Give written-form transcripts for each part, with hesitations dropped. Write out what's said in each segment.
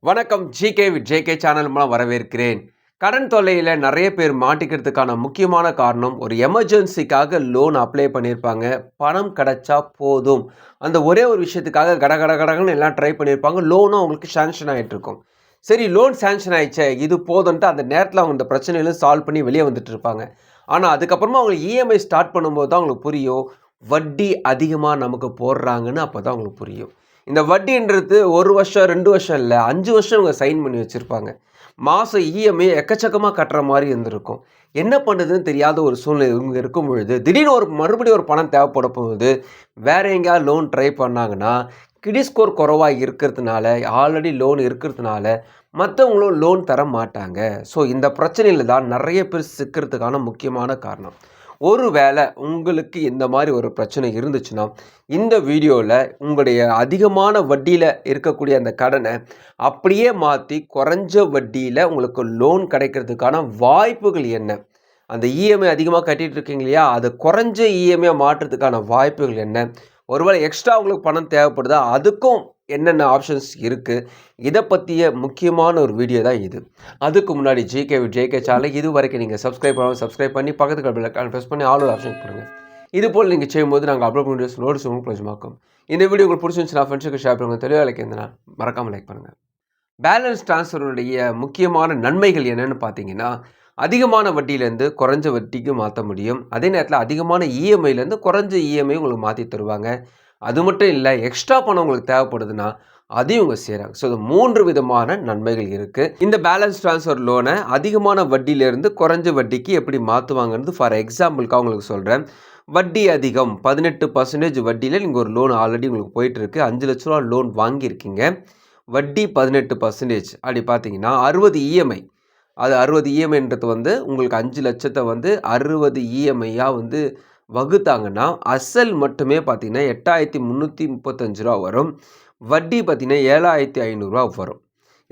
வணக்கம். GK with JK channel மூலம் வரவேற்கிறேன். கடன் தொல்லையில் நிறைய பேர் மாட்டிக்கிறதுக்கான முக்கியமான காரணம், ஒரு எமர்ஜென்சிக்காக லோன் அப்ளை பண்ணியிருப்பாங்க. பணம் கிடைச்சா போதும், அந்த ஒரே ஒரு விஷயத்துக்காக கடகடன்னு எல்லாம் ட்ரை பண்ணியிருப்பாங்க. லோனும் அவங்களுக்கு சேங்ஷன் ஆகிட்டு இருக்கும். சரி, லோன் சேங்ஷன் ஆயிடுச்சே, இது போதுன்ட்டு அந்த நேரத்தில் அவங்க இந்த பிரச்சனைகளும் சால்வ் பண்ணி வெளியே வந்துட்டு இருப்பாங்க. ஆனால் அதுக்கப்புறமா அவங்களுக்கு இஎம்ஐ ஸ்டார்ட் பண்ணும்போது தான் அவங்களுக்கு புரியும், வட்டி அதிகமாக நமக்கு போடுறாங்கன்னு. அப்போ தான் அவங்களுக்கு புரியும். இந்த வட்டின்றது 1 வருஷம் 2 வருஷம் இல்லை, 5 வருஷம் இவங்க சைன் பண்ணி வச்சுருப்பாங்க. மாதம் இஎம்ஐ எக்கச்சக்கமாக கட்டுற மாதிரி இருந்திருக்கும். என்ன பண்ணுறதுன்னு தெரியாத ஒரு சூழ்நிலை இவங்க இருக்கும் பொழுது, திடீர்னு மறுபடியும் ஒரு பணம் தேவைப்பட போகுது. வேறு எங்கேயாவது லோன் ட்ரை பண்ணாங்கன்னா, கிரெடிட் ஸ்கோர் குறைவாக இருக்கிறதுனால, ஆல்ரெடி லோன் இருக்கிறதுனால மற்றவங்களும் லோன் தர மாட்டாங்க. ஸோ இந்த பிரச்சனையில் தான் நிறைய பேர் சிக்கிறதுக்கான முக்கியமான காரணம். ஒருவேளை உங்களுக்கு இந்த மாதிரி ஒரு பிரச்சனை இருந்துச்சுன்னா, இந்த வீடியோவில் உங்களுடைய அதிகமான வட்டியில் இருக்கக்கூடிய அந்த கடனை அப்படியே மாற்றி குறைஞ்ச வட்டியில் உங்களுக்கு லோன் கிடைக்கிறதுக்கான வாய்ப்புகள் என்ன? அந்த இஎம்ஐ அதிகமாக கட்டிகிட்டு இருக்கீங்க இல்லையா, அதை குறைஞ்ச இஎம்ஐயாக மாற்றுறதுக்கான வாய்ப்புகள் என்ன? ஒருவேளை எக்ஸ்ட்ரா உங்களுக்கு பணம் தேவைப்படுதா, அதுக்கும் என்னென்ன ஆப்ஷன்ஸ் இருக்குது? இதை பற்றிய முக்கியமான ஒரு வீடியோ தான் இது. அதுக்கு முன்னாடி ஜேகே சேனலை இது வரைக்கும் நீங்கள் சப்ஸ்கிரைப் பண்ணி பக்கத்துக்கு பெல் ஐகானை ப்ரெஸ் பண்ணி ஆல் ஆப்ஷன் கொடுங்க. இது போல் நீங்கள் செய்யும்போது நாங்கள் அப்லோட் பண்ண வீடியோஸ் நோட்ஸ் உங்களுக்கு பிரயோஜனமாக்கும். இந்த வீடியோ உங்களுக்கு பிடிச்சிருந்துச்சுன்னா ஃப்ரெண்ட்ஸுக்கு ஷேர் பண்ணுங்கள். தெளிவாக இருந்ததுன்னா மறக்காமல் லைக் பண்ணுங்கள். பேலன்ஸ் ட்ரான்ஸ்ஃபருடைய முக்கியமான நன்மைகள் என்னென்னு பார்த்தீங்கன்னா, அதிகமான வட்டியிலேருந்து குறைஞ்ச வட்டிக்கு மாற்ற முடியும். அதே நேரத்தில் அதிகமான இஎம்ஐலேருந்து குறைஞ்ச இஎம்ஐ உங்களுக்கு மாற்றி தருவாங்க. அது மட்டும் இல்லை, எக்ஸ்ட்ரா பணம் உங்களுக்கு தேவைப்படுதுன்னா அதையும் இவங்க செய்கிறாங்க. ஸோ இது 3 விதமான நன்மைகள் இருக்குது. இந்த பேலன்ஸ் ட்ரான்ஸ்ஃபர் லோனை அதிகமான வட்டியிலேருந்து குறைஞ்ச வட்டிக்கு எப்படி மாற்றுவாங்கன்றது ஃபார் எக்ஸாம்பிளுக்கு அவங்களுக்கு சொல்கிறேன். வட்டி அதிகம் 18% வட்டியில் நீங்கள் ஒரு லோன் ஆல்ரெடி உங்களுக்கு போயிட்டுருக்கு. 5 லட்ச ரூபா லோன் வாங்கியிருக்கீங்க. வட்டி 18% அப்படி பார்த்தீங்கன்னா 60 இஎம்ஐ. அது 60 இஎம்ஐன்றது உங்களுக்கு 5 லட்சத்தை 60 இஎம்ஐயாக வகுத்தாங்கன்னா அசல் மட்டுமே பார்த்தீங்கன்னா 8,335 ரூபா வரும். வட்டி பார்த்தீங்கன்னா 7,500 வரும்.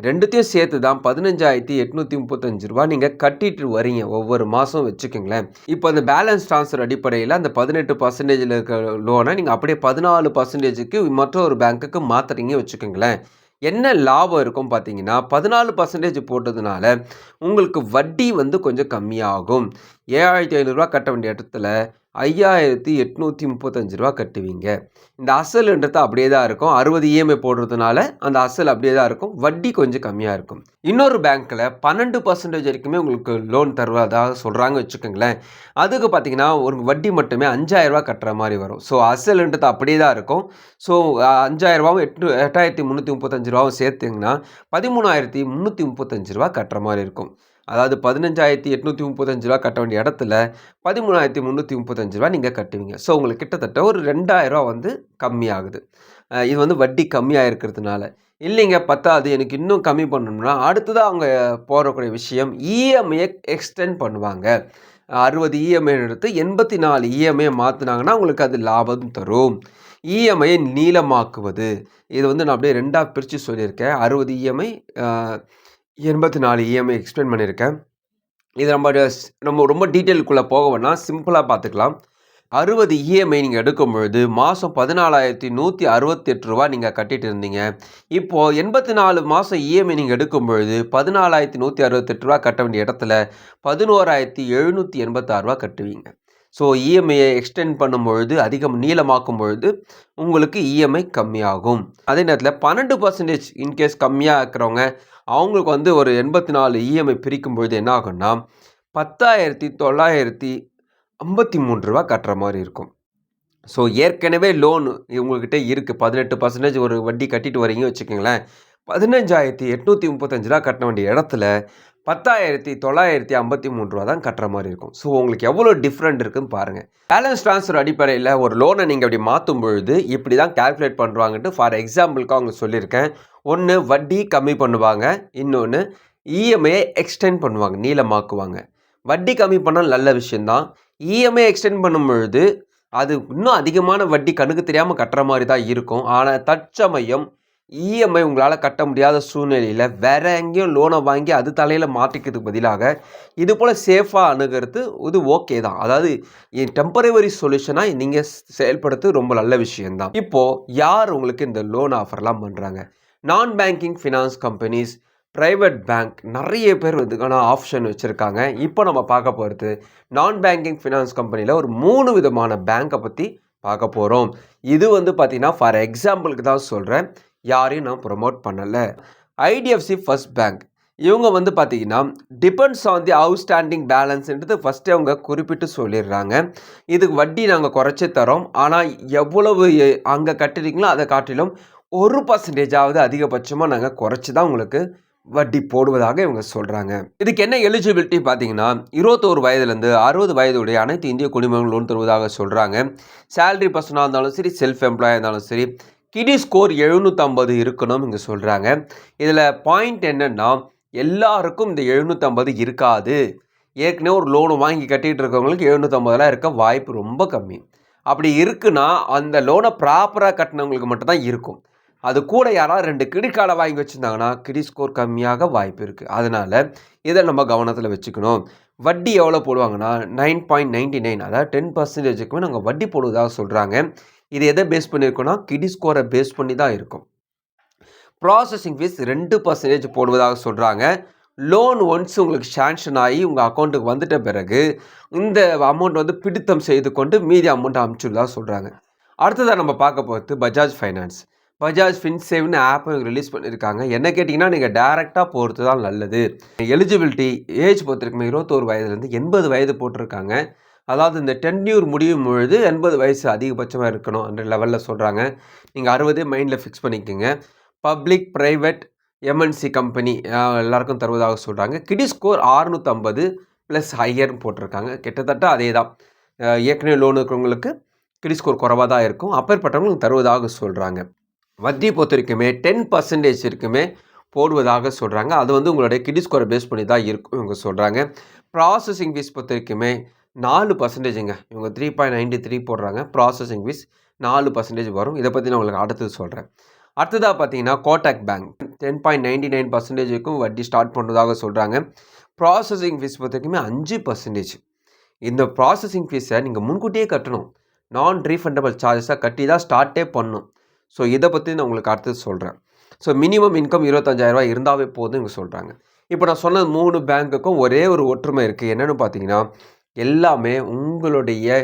ரெண்டுத்தையும் சேர்த்து தான் 15,835 ரூபா நீங்கள் கட்டிட்டு வரீங்க ஒவ்வொரு மாதம் வச்சுக்கோங்களேன். இப்போ அந்த பேலன்ஸ் ட்ரான்ஸ்ஃபர் அடிப்படையில் அந்த 18% இருக்கிற லோனை நீங்கள் அப்படியே 14%க்கு மற்றொரு பேங்க்குக்கு மாற்றுறீங்க வச்சுக்கோங்களேன். என்ன லாபம் இருக்கும் பார்த்தீங்கன்னா, 14% போட்டதுனால உங்களுக்கு வட்டி கொஞ்சம் கம்மியாகும். 7,500 கட்ட வேண்டிய இடத்துல 5,835 ரூபா கட்டுவீங்க. இந்த அசலுன்றது அப்படியே தான் இருக்கும். 60 இஎம்ஐ போடுறதுனால அந்த அசல் அப்படியே தான் இருக்கும். வட்டி கொஞ்சம் கம்மியாக இருக்கும். இன்னொரு பேங்க்கில் 12% வரைக்குமே உங்களுக்கு லோன் தருவதாக சொல்கிறாங்க வச்சுக்கோங்களேன். அதுக்கு பார்த்தீங்கன்னா ஒரு வட்டி மட்டுமே 5,000 ரூபா கட்டுற மாதிரி வரும். ஸோ அசலுன்றது அப்படியே தான் இருக்கும். ஸோ 5,000 ரூபாவும் 8,335 ரூபாவும் சேர்த்திங்கன்னா 13,335 ரூபா கட்டுற மாதிரி இருக்கும். அதாவது 15,835 ரூபா கட்ட வேண்டிய இடத்துல 13,335 ரூபா நீங்கள் கட்டுவீங்க. ஸோ உங்களுக்கு கிட்டத்தட்ட ஒரு 2,000 ரூபா கம்மியாகுது. இது வட்டி கம்மியாக இருக்கிறதுனால. இல்லைங்க பத்தாது, எனக்கு இன்னும் கம்மி பண்ணணும்னா அடுத்ததாக அவங்க போடக்கூடிய விஷயம் இஎம்ஐயை எக்ஸ்டெண்ட் பண்ணுவாங்க. 60 இஎம்ஐ எடுத்து 84 இஎம்ஐயை மாற்றினாங்கன்னா உங்களுக்கு அது லாபம் தரும். இஎம்ஐயை நீளமாக்குவது, இது நான் அப்படியே 2ஆக பிரித்து சொல்லியிருக்கேன். 60 இஎம்ஐ 84 இஎம்ஐ எக்ஸ்பிளைன் பண்ணியிருக்கேன். இது நம்ம ரொம்ப டீட்டெயிலுக்குள்ளே போக வேணாம், சிம்பிளாக பார்த்துக்கலாம். 60 இஎம்ஐ நீங்கள் எடுக்கும்பொழுது மாதம் 14,168 ரூபா நீங்கள் கட்டிட்டு இருந்தீங்க. இப்போது 84 மாதம் இஎம்ஐ நீங்கள் எடுக்கும்பொழுது 14,168 ரூபா கட்ட வேண்டிய இடத்துல 11,786 ரூபா கட்டுவீங்க. ஸோ இஎம்ஐயை எக்ஸ்டெண்ட் பண்ணும்பொழுது, அதிகம் நீளமாக்கும் பொழுது உங்களுக்கு இஎம்ஐ கம்மியாகும். அதே நேரத்தில் 12% இன்கேஸ் கம்மியாக இருக்கிறவங்க அவங்களுக்கு ஒரு 84 இஎம்ஐ பிரிக்கும் பொழுது என்ன ஆகும்னா 10,953 ரூபா கட்டுற மாதிரி இருக்கும். ஸோ ஏற்கனவே லோன் உங்கள்கிட்ட இருக்குது, 18% ஒரு வட்டி கட்டிட்டு வரீங்க வச்சுக்கோங்களேன். 15,835 ரூபா கட்ட வேண்டிய இடத்துல 10,953 ரூபா தான் கட்டுற மாதிரி இருக்கும். ஸோ உங்களுக்கு எவ்வளோ டிஃப்ரெண்ட் இருக்குதுன்னு பாருங்கள். பேலன்ஸ் ட்ரான்ஸ்ஃபர் அடிப்படையில் ஒரு லோனை நீங்கள் அப்படி மாற்றும் பொழுது இப்படி தான் கேல்குலேட் பண்ணுவாங்கன்ட்டு ஃபார் எக்ஸாம்பிளுக்கு அவங்க சொல்லியிருக்கேன். ஒன்று வட்டி கம்மி பண்ணுவாங்க, இன்னொன்று இஎம்ஐயை எக்ஸ்டெண்ட் பண்ணுவாங்க, நீளமாக்குவாங்க. வட்டி கம்மி பண்ணால் நல்ல விஷயந்தான். இஎம்ஐ எக்ஸ்டெண்ட் பண்ணும் பொழுது அது இன்னும் அதிகமான வட்டி கணக்கு தெரியாமல் கட்டுற மாதிரி தான் இருக்கும். ஆனால் தற்சமயம் இஎம்ஐ உங்களால் கட்ட முடியாத சூழ்நிலையில் வேறு எங்கேயும் லோனை வாங்கி அது தலையில் மாட்டிக்கிறதுக்கு பதிலாக இது போல் சேஃபாக அணுகிறது இது ஓகே தான். அதாவது டெம்பரவரி சொல்யூஷனாக நீங்கள் செயல்படுத்து ரொம்ப நல்ல விஷயந்தான். இப்போது யார் உங்களுக்கு இந்த லோன் ஆஃபர்லாம் பண்ணுறாங்க? நான் banking finance companies, private bank நிறைய பேர் இதுக்கான ஆப்ஷன் வச்சுருக்காங்க. இப்போ நம்ம பார்க்க போகிறது நான் பேங்கிங் ஃபினான்ஸ் கம்பெனியில் ஒரு 3 விதமான பேங்க்கை பற்றி பார்க்க போகிறோம். இது பார்த்தீங்கன்னா ஃபார் எக்ஸாம்பிளுக்கு தான் சொல்கிறேன், யாரையும் நான் ப்ரொமோட் பண்ணலை. ஐடிஎஃப்சி ஃபர்ஸ்ட் பேங்க் இவங்க பார்த்தீங்கன்னா டிபெண்ட்ஸ் ஆன் தி அவுட்ஸ்டாண்டிங் பேலன்ஸ்ன்றது ஃபஸ்ட்டு அவங்க குறிப்பிட்டு சொல்லிடுறாங்க. இதுக்கு வட்டி நாங்கள் குறைச்சி தரோம், ஆனால் எவ்வளவு அங்கே கட்டுறீங்களோ அதை காட்டிலும் 1% அதிகபட்சமாக நாங்கள் குறைச்சி தான் உங்களுக்கு வட்டி போடுவதாக இவங்க சொல்கிறாங்க. இதுக்கு என்ன எலிஜிபிலிட்டி பார்த்தீங்கன்னா 21 வயதுலேருந்து 60 வயதுடைய அனைத்து இந்திய குடிமகன்கள் லோன் தருவதாக சொல்கிறாங்க. சேலரி பர்சனாக இருந்தாலும் சரி, செல்ஃப் எம்ப்ளாயாக இருந்தாலும் சரி, கிடி ஸ்கோர் 750 இருக்கணும் இங்கே சொல்கிறாங்க. இதில் பாயிண்ட் என்னென்னா எல்லாருக்கும் இந்த 750 இருக்காது. ஏற்கனவே ஒரு லோனு வாங்கி கட்டிகிட்டு இருக்கவங்களுக்கு 750 இருக்க வாய்ப்பு ரொம்ப கம்மி. அப்படி இருக்குன்னா அந்த லோனை ப்ராப்பராக கட்டினவங்களுக்கு மட்டும்தான் இருக்கும். அது கூட யாராவது 2 கிரெடிட் கார்டை வாங்கி வச்சுருந்தாங்கன்னா கிடி ஸ்கோர் கம்மியாக வாய்ப்பு இருக்குது. அதனால் இதை நம்ம கவனத்தில் வச்சுக்கணும். வட்டி எவ்வளோ போடுவாங்கன்னா 9.99, அதாவது 10%க்குமே நாங்கள் வட்டி போடுவதாக சொல்கிறாங்க. இது எதை பேஸ் பண்ணியிருக்கோன்னா கிடி ஸ்கோரை பேஸ் பண்ணி தான் இருக்கும். ப்ராசஸிங் ஃபீஸ் 2% போடுவதாக சொல்கிறாங்க. லோன் ஒன்ஸ் உங்களுக்கு சேங்ஷன் ஆகி உங்கள் அக்கௌண்ட்டுக்கு வந்துட்ட பிறகு இந்த அமௌண்ட் பிடித்தம் செய்து கொண்டு மீதி அமௌண்ட் அனுப்பிச்சுடுதாக சொல்கிறாங்க. அடுத்ததாக நம்ம பார்க்க போகிறது பஜாஜ் ஃபைனான்ஸ். பஜாஜ் ஃபின்சேவ்னு ஆப்பை ரிலீஸ் பண்ணியிருக்காங்க. என்ன கேட்டிங்கன்னா நீங்கள் டேரெக்டாக போகிறது தான் நல்லது. எலிஜிபிலிட்டி ஏஜ் பொறுத்திருக்குமே 21 வயதுலேருந்து 80 வயது போட்டிருக்காங்க. அதாவது இந்த டென்யூர் முடியும் பொழுது 80 வயசு அதிகபட்சமாக இருக்கணும் அந்த லெவலில் சொல்கிறாங்க. நீங்கள் 60 மைண்டில் ஃபிக்ஸ் பண்ணிக்கோங்க. பப்ளிக் ப்ரைவேட் எம்என்சி கம்பெனி எல்லாருக்கும் தருவதாக சொல்கிறாங்க. கிடி ஸ்கோர் 650 ப்ளஸ் ஹையர்னு போட்டிருக்காங்க. கிட்டத்தட்ட அதே தான். ஏற்கனவே லோன் இருக்கிறவங்களுக்கு கிடி ஸ்கோர் குறைவாக தான் இருக்கும். அப்பேற்பட்டவங்களுக்கு தருவதாக சொல்கிறாங்க. வட்டி பொறுத்த வரைக்குமே 10% இருக்குமே போடுவதாக சொல்கிறாங்க. அது உங்களுடைய கிடி ஸ்கோரை பேஸ் பண்ணி தான் இருக்கும் இவங்க சொல்கிறாங்க. ப்ராசஸிங் ஃபீஸ் பொறுத்த வரைக்குமே 4%ங்க. இவங்க 3.93 போடுறாங்க. ப்ராசஸிங் ஃபீஸ் 4% வரும். இதை பற்றி நான் உங்களுக்கு அடுத்தது சொல்கிறேன். அடுத்ததாக பார்த்தீங்கன்னா கோட்டாக் பேங்க் 10.99%க்கும் வட்டி ஸ்டார்ட் பண்ணுறதாக சொல்கிறாங்க. ப்ராசஸிங் ஃபீஸ் பொறுத்த வரைக்குமே 5%. இந்த ப்ராசஸிங் ஃபீஸை நீங்கள் முன்கூட்டியே கட்டணும். நான் ரீஃபண்டபிள் சார்ஜஸாக கட்டி தான் ஸ்டார்ட்டே பண்ணணும். ஸோ இதை பற்றி நான் உங்களுக்கு அடுத்தது சொல்கிறேன். ஸோ மினிமம் இன்கம் 25,000 இருந்தாவே போதும் இங்கே சொல்கிறாங்க. இப்போ நான் சொன்ன 3 பேங்க்குக்கும் ஒரே ஒரு ஒற்றுமை இருக்குது. என்னென்னு பார்த்தீங்கன்னா எல்லாமே உங்களுடைய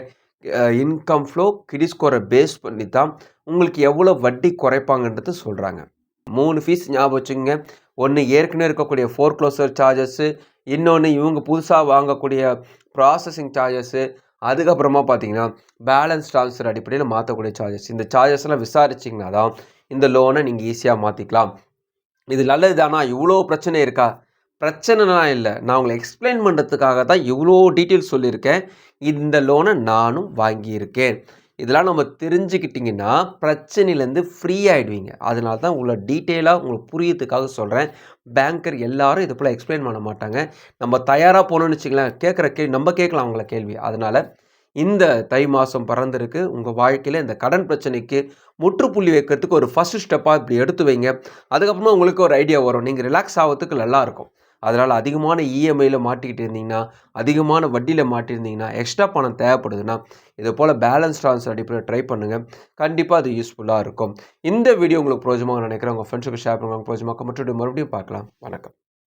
இன்கம் ஃப்ளோ கிடி ஸ்கோரை பேஸ் பண்ணி தான் உங்களுக்கு எவ்வளோ வட்டி குறைப்பாங்கன்றது சொல்கிறாங்க. 3 ஃபீஸ் ஞாபகம் வச்சுங்க. ஒன்று ஏற்கனவே இருக்கக்கூடிய ஃபோர்க்ளோசர் சார்ஜஸ்ஸு, இன்னொன்று இவங்க புதுசாக வாங்கக்கூடிய ப்ராசஸிங் சார்ஜஸ்ஸு, அதுக்கப்புறமா பார்த்தீங்கன்னா பேலன்ஸ் ட்ரான்ஸ்ஃபர் அடிப்படையில் மாற்றக்கூடிய சார்ஜஸ். இந்த சார்ஜஸ்லாம் விசாரிச்சிங்கன்னா தான் இந்த லோனை நீங்கள் ஈஸியாக மாற்றிக்கலாம். இது நல்லது தானா? இவ்வளோ பிரச்சனை இருக்கா? பிரச்சனைலாம் இல்லை. நான் உங்களை எக்ஸ்பிளைன் பண்ணுறதுக்காக தான் இவ்வளோ டீட்டெயில்ஸ் சொல்லியிருக்கேன். இந்த லோனை நானும் வாங்கியிருக்கேன். இதெல்லாம் நம்ம தெரிஞ்சுக்கிட்டிங்கன்னா பிரச்சனையிலேருந்து ஃப்ரீ ஆகிடுவீங்க. அதனால தான் உங்களை டீட்டெயிலாக உங்களுக்கு புரியறதுக்காக சொல்கிறேன். பேங்கர் எல்லாரும் இது போல் எக்ஸ்பிளைன் பண்ண மாட்டாங்க. நம்ம தயாராக போகணுன்னு வச்சுங்களேன், கேட்குற நம்ம கேட்கலாம் அவங்கள கேள்வி. அதனால் இந்த தை மாதம் பிறந்திருக்கு. உங்கள் வாழ்க்கையில் இந்த கடன் பிரச்சனைக்கு முற்றுப்புள்ளி வைக்கிறதுக்கு ஒரு ஃபஸ்ட்டு ஸ்டெப்பாக இப்படி எடுத்து வைங்க. அதுக்கப்புறமா உங்களுக்கு ஒரு ஐடியா வரும். நீங்கள் ரிலாக்ஸ் ஆகிறதுக்கு நல்லாயிருக்கும். அதனால் அதிகமான இஎம்ஐயில் மாட்டிக்கிட்டு இருந்தீங்கன்னா, அதிகமான வட்டியில் மாட்டியிருந்தீங்கன்னா, எக்ஸ்ட்ரா பணம் தேவைப்படுதுன்னா இது போல் பேலன்ஸ் ட்ரான்ஸ்ஃபர் அடிப்படையில் ட்ரை பண்ணுங்கள். கண்டிப்பாக அது யூஸ்ஃபுல்லாக இருக்கும். இந்த வீடியோ உங்களுக்கு பிரோஜனமாக நினைக்கிறேன். உங்கள் ஃப்ரெண்ட்ஸுக்கு ஷேர் பண்ணுவாங்க. பிரோஜனமாக மறுபடியும் பார்க்கலாம். வணக்கம்.